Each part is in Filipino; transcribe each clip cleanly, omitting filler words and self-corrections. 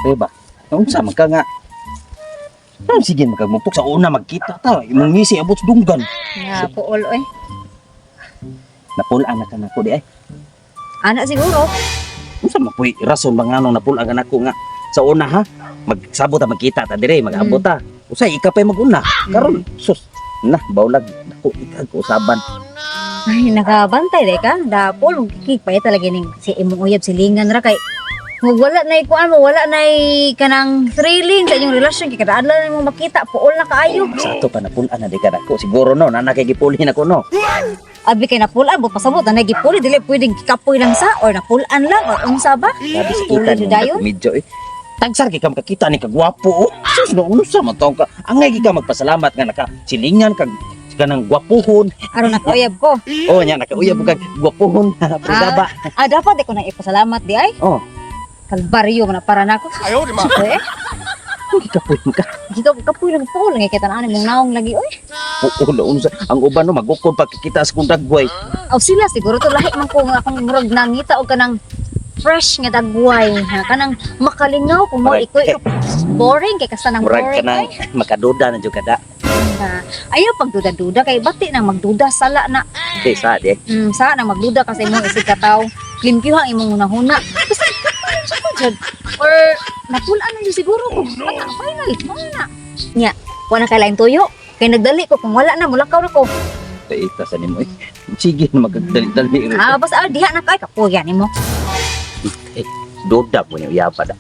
Diba? Unsa man ka nga. Sige magkamupok sa una magkita ta. Imong ngisi abot sa dunggan. Nga puol oy. Napulaan na ka na ko di ay. Ana siguro. Unsa man puy rason ba nga nung napulaan na ko nga sa una ha? Magsabot ta magkita ta dire mag-abot ta. Usay ika pay maguna. Karon sus na bawlag nako ikag usaban. Ay, nakabantay de ka. Dapol, kikipay talaga ning si imong uyab silingan ra kay wala na ikuan mo, wala na kanang thrilling sa inyong relasyon kay kada adlaw na mo makita puol na kaayo. Sa ato pa napulaan na di ka nako siguro no na nakigipulhin ako no. Abi kay napulan mo pasabot na nagipuli dili pwedeng kikapoy lang sa or napulan lang or unsa ba? Sabi sa Puli kita jud ni dayon. medyo eh. Tagsar kay ka makakita ni kagwapo. Oh. Sus no unsa man taong ka. Angay ka magpasalamat nga naka silingan kag kanang gwapuhon. Aron nakauyab ko. Oh nya nakauyab kag gwapuhon. Pagdaba. Dapat ko nang ipasalamat di ay. Oh. Kalbaryo man para nako. Ayaw di ma. Eh, Kapoy ka. dito kapoy lang po lang kita naan mong naong lagi oy. Oo unsa ang uban no magukod pagkikita sa kung dagway. Aw sila siguro to lahi man ko nga akong murag nangita og kanang fresh nga dagway ha kanang makalingaw kung mo Murag- ikoy boring kay kasta nang Murag ka boring na ay. makaduda na jud kada. Ayaw pagduda-duda kay bati nang magduda sala na. Okay, sa di. Sa nang magduda kasi imong isig kataw. Limpyo ang imong hunahuna. Basta jud or napulaan na yun siguro ko. Bata final na. Nya, wala kay lain tuyo. Kay nagdali ko kung wala na mulakaw na ko. Taita sa nimo. Sige na magdali-dali. Basta diha na kay kapuya nimo. Eh, duda po niyo yapa da.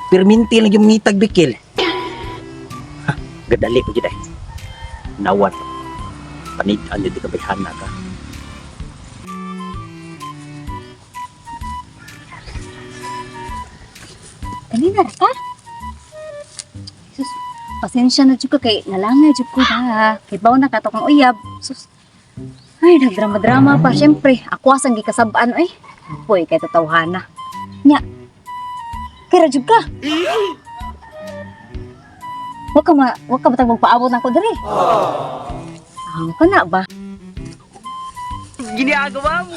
Perminti lang yung mitag bikil. Ha, gadali ko jud ay. Nawan. Panitan jud ka bihana ka. Kanina ra ka? Sus, pasensya na jud ko kay nalangay jud ko da. Kay baw na kato kang uyab. Sus. Ay, nagdrama-drama pa. Siyempre, ako asang gikasabaan ay. Boy, kay tatawhana. Nya. Kira jud ka. Wag ka matag magpaabot na ako diri. Ka na ba? Ginagawa mo.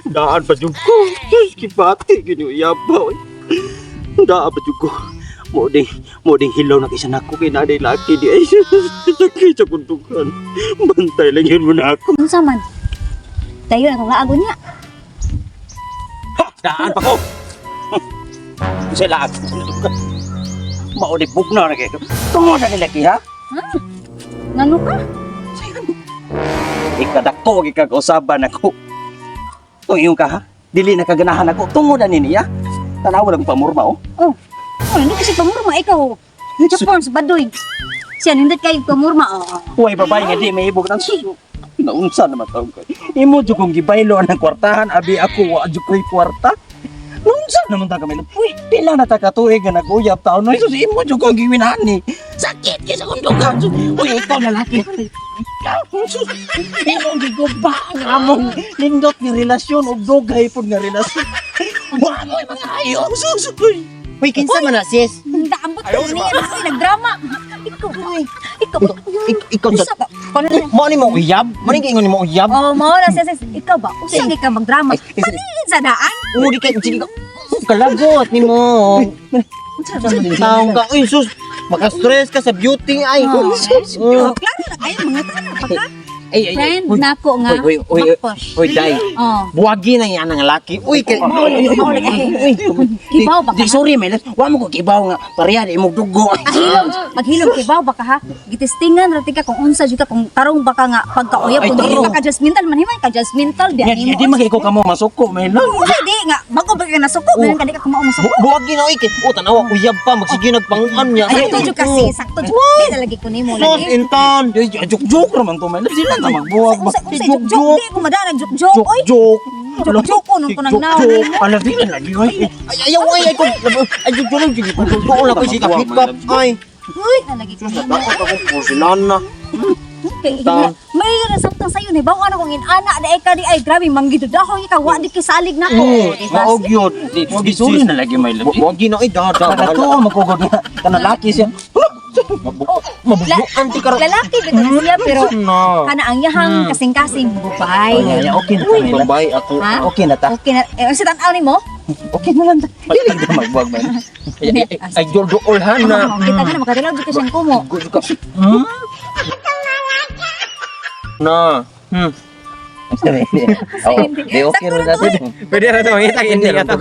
Daan pa jud ko. Kibati ganyo yabaw. Daan pa jud ko. Mo ding hilaw na kisa nako kay naday laki di ay sakit sa kuntukan. Bantay lang yun mo na ako. Unsa man? Dayon akong laago niya. Daan pa ko. Sa laag. Mao di bugna na kay. Tungod na nila ki ha. Ngano ka? Ikadako gikag-usaban ako. Tuyong ka ha? Dili na kaganahan ako. Tungod na niya. Tanawa lang pamurma oh. Hindi kasi pamurma ikaw. Japon sa badoy. Siya hindi kayo pamurma. Huwag babae nga di may ibog ng suso. Naunsa naman taong ka. Imo dyo kong gibaylo ng kwartahan. Abi ako wa dyo ko'y kwarta. Naunsa naman ta kami. Uy, pila na ta katuig nga nag-uyap taon. Ay, sus, imo dyo kong giwinani. Sakit kaya sa kundugan. Uy, ikaw lalaki. Sus, imo giguba ang among lindot nga relasyon o dogay po nga relasyon. Wa mo'y mga ayaw. Sus, uy. Uy, kinsa man na sis? Daambot ko niya kasi nagdrama. Ikaw. Ikaw Usa ba? mo ni mo uyab. Maning ingon ni mo uyab. Mao na sis. Ikaw ba? Usa ka magdrama. Panin sa daan? Udi kay sige ka. Kalagot ni mo. Taong ka. Uy sus. Maka-stress ka sa beauty ay. Klaro na kayo mga tanong pagka. Friend nako nga. Uy, Makpush. Uy, day. Buwagi na yan ang laki. Uy, kay Kibaw ba ka? Di sorry, Mel. Wa mo ko kibaw nga. Pareha di mo dugo. Maghilom kibaw ba ka ha? Gitistingan rati ka kung unsa jud ka kung tarong baka nga pagkauyab Ay, kung dili tarong. ka judgmental man himay ka judgmental di ani Di mo. magiko ka mo masuko, Mel. Uy di nga bago ba ka nasuko meron ka di ka kumao masuko. Buwagi na uy. O, tanawa, uyab pa. Magsige nagpanguan niya. Sakto jud kasi sakto jud. Di na lagi ko nimo Sos, lagi. intan. Juk-juk naman to, Mel. Sila na magbuwag ba? Unsa juk-juk di ko madara juk-juk oy. Juk. Juk-juk ko nung kunang naon nimo. Alam din na lagi, oy. Ayaw, ay, ay, julong, sige, pagkukulang lang ko si kapit-kap, ay. Uy na lagi ko nimo. Dapat ako porsilan na. May nasabtan sa'yo ni bawa na kong inana da ka di ay grabe manggidudahon ka wa di kisalig na ko. Maog yun. Wag isuri na lagi, may labi. Huwag yun, ay, dada. Nagatuwa, magkugod na. Kanalaki siya. Mabubuan ti karon. Lalaki bito na siya pero Na. kana ang yahang kasing-kasing bubay. Okay na, Bambay ako. Ha? Okay na ta. Okay na. Sa tanaw ni mo? Okay na lang. Hindi lang na magbuwag man. Ay, Jordo Olhan na. Kita ka na makadalaw dito siyang kumo. Good ka. Na. Oh, di okay rin natin. Pwede na ito, makita, hindi na ito.